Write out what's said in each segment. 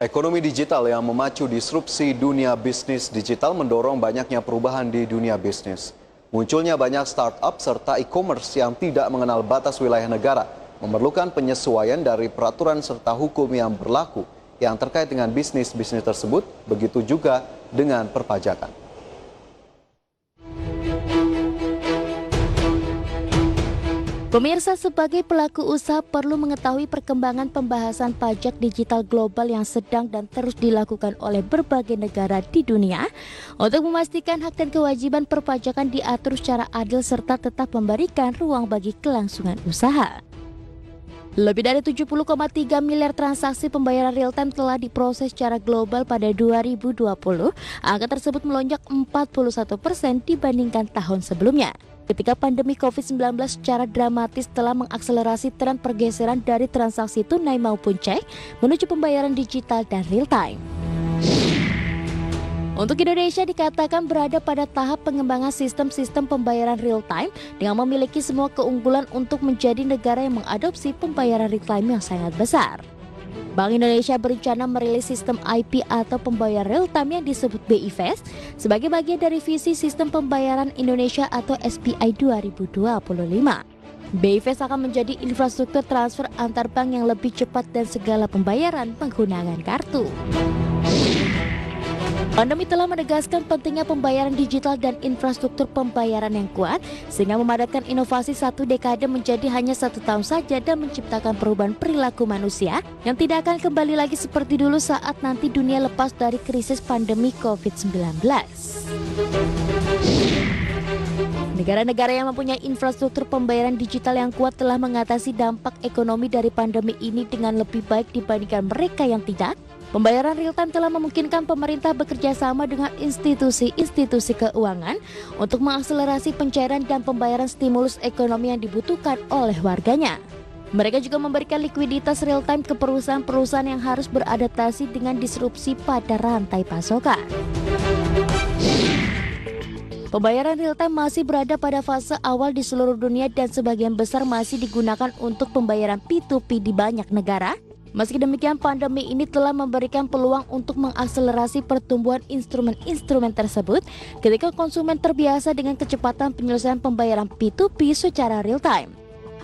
Ekonomi digital yang memacu disrupsi dunia bisnis digital mendorong banyaknya perubahan di dunia bisnis. Munculnya banyak startup serta e-commerce yang tidak mengenal batas wilayah negara memerlukan penyesuaian dari peraturan serta hukum yang berlaku yang terkait dengan bisnis-bisnis tersebut, begitu juga dengan perpajakan. Pemirsa, sebagai pelaku usaha perlu mengetahui perkembangan pembahasan pajak digital global yang sedang dan terus dilakukan oleh berbagai negara di dunia untuk memastikan hak dan kewajiban perpajakan diatur secara adil serta tetap memberikan ruang bagi kelangsungan usaha. Lebih dari 70,3 miliar transaksi pembayaran real-time telah diproses secara global pada 2020. Angka tersebut melonjak 41% dibandingkan tahun sebelumnya. Ketika pandemi COVID-19 secara dramatis telah mengakselerasi tren pergeseran dari transaksi tunai maupun cek menuju pembayaran digital dan real-time. Untuk Indonesia dikatakan berada pada tahap pengembangan sistem-sistem pembayaran real-time dengan memiliki semua keunggulan untuk menjadi negara yang mengadopsi pembayaran real-time yang sangat besar. Bank Indonesia berencana merilis sistem IP atau pembayaran real-time yang disebut BI Fast sebagai bagian dari visi sistem pembayaran Indonesia atau SPI 2025. BI Fast akan menjadi infrastruktur transfer antar bank yang lebih cepat dan segala pembayaran menggunakan kartu. Pandemi telah menegaskan pentingnya pembayaran digital dan infrastruktur pembayaran yang kuat sehingga memadatkan inovasi satu dekade menjadi hanya 1 tahun saja dan menciptakan perubahan perilaku manusia yang tidak akan kembali lagi seperti dulu saat nanti dunia lepas dari krisis pandemi COVID-19. Negara-negara yang mempunyai infrastruktur pembayaran digital yang kuat telah mengatasi dampak ekonomi dari pandemi ini dengan lebih baik dibandingkan mereka yang tidak. Pembayaran real-time telah memungkinkan pemerintah bekerja sama dengan institusi-institusi keuangan untuk mengakselerasi pencairan dan pembayaran stimulus ekonomi yang dibutuhkan oleh warganya. Mereka juga memberikan likuiditas real-time ke perusahaan-perusahaan yang harus beradaptasi dengan disrupsi pada rantai pasokan. Pembayaran real-time masih berada pada fase awal di seluruh dunia dan sebagian besar masih digunakan untuk pembayaran P2P di banyak negara. Meski demikian, pandemi ini telah memberikan peluang untuk mengakselerasi pertumbuhan instrumen-instrumen tersebut ketika konsumen terbiasa dengan kecepatan penyelesaian pembayaran P2P secara real-time.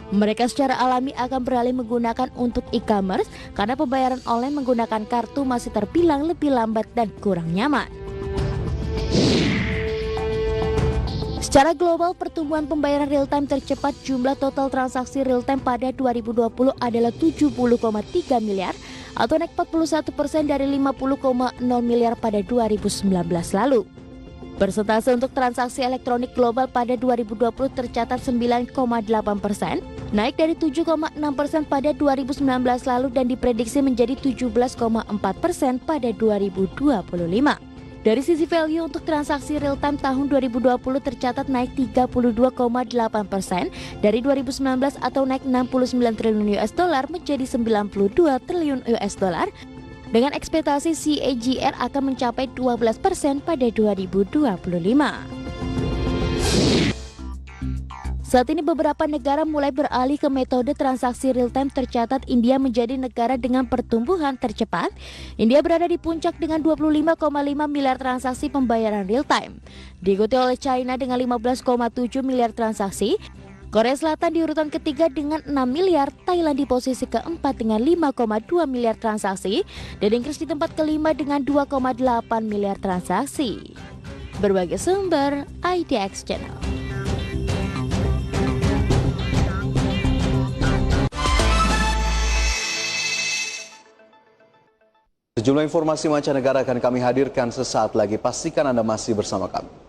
Mereka secara alami akan beralih menggunakan untuk e-commerce karena pembayaran online menggunakan kartu masih terbilang lebih lambat dan kurang nyaman. Secara global, pertumbuhan pembayaran real-time tercepat. Jumlah total transaksi real-time pada 2020 adalah 70,3 miliar atau naik 41% dari 50,0 miliar pada 2019 lalu. Persentase untuk transaksi elektronik global pada 2020 tercatat 9,8%, naik dari 7,6% pada 2019 lalu dan diprediksi menjadi 17,4% pada 2025. Dari sisi value untuk transaksi real-time tahun 2020 tercatat naik 32,8% dari 2019 atau naik 69 triliun US dollar menjadi 92 triliun US dollar dengan ekspektasi CAGR akan mencapai 12% pada 2025. Saat ini beberapa negara mulai beralih ke metode transaksi real-time. Tercatat India menjadi negara dengan pertumbuhan tercepat. India berada di puncak dengan 25,5 miliar transaksi pembayaran real-time. Diikuti oleh China dengan 15,7 miliar transaksi. Korea Selatan di urutan ketiga dengan 6 miliar, Thailand di posisi keempat dengan 5,2 miliar transaksi, dan Inggris di tempat kelima dengan 2,8 miliar transaksi. Berbagai sumber, IDX Channel. Sejumlah informasi mancanegara akan kami hadirkan sesaat lagi. Pastikan Anda masih bersama kami.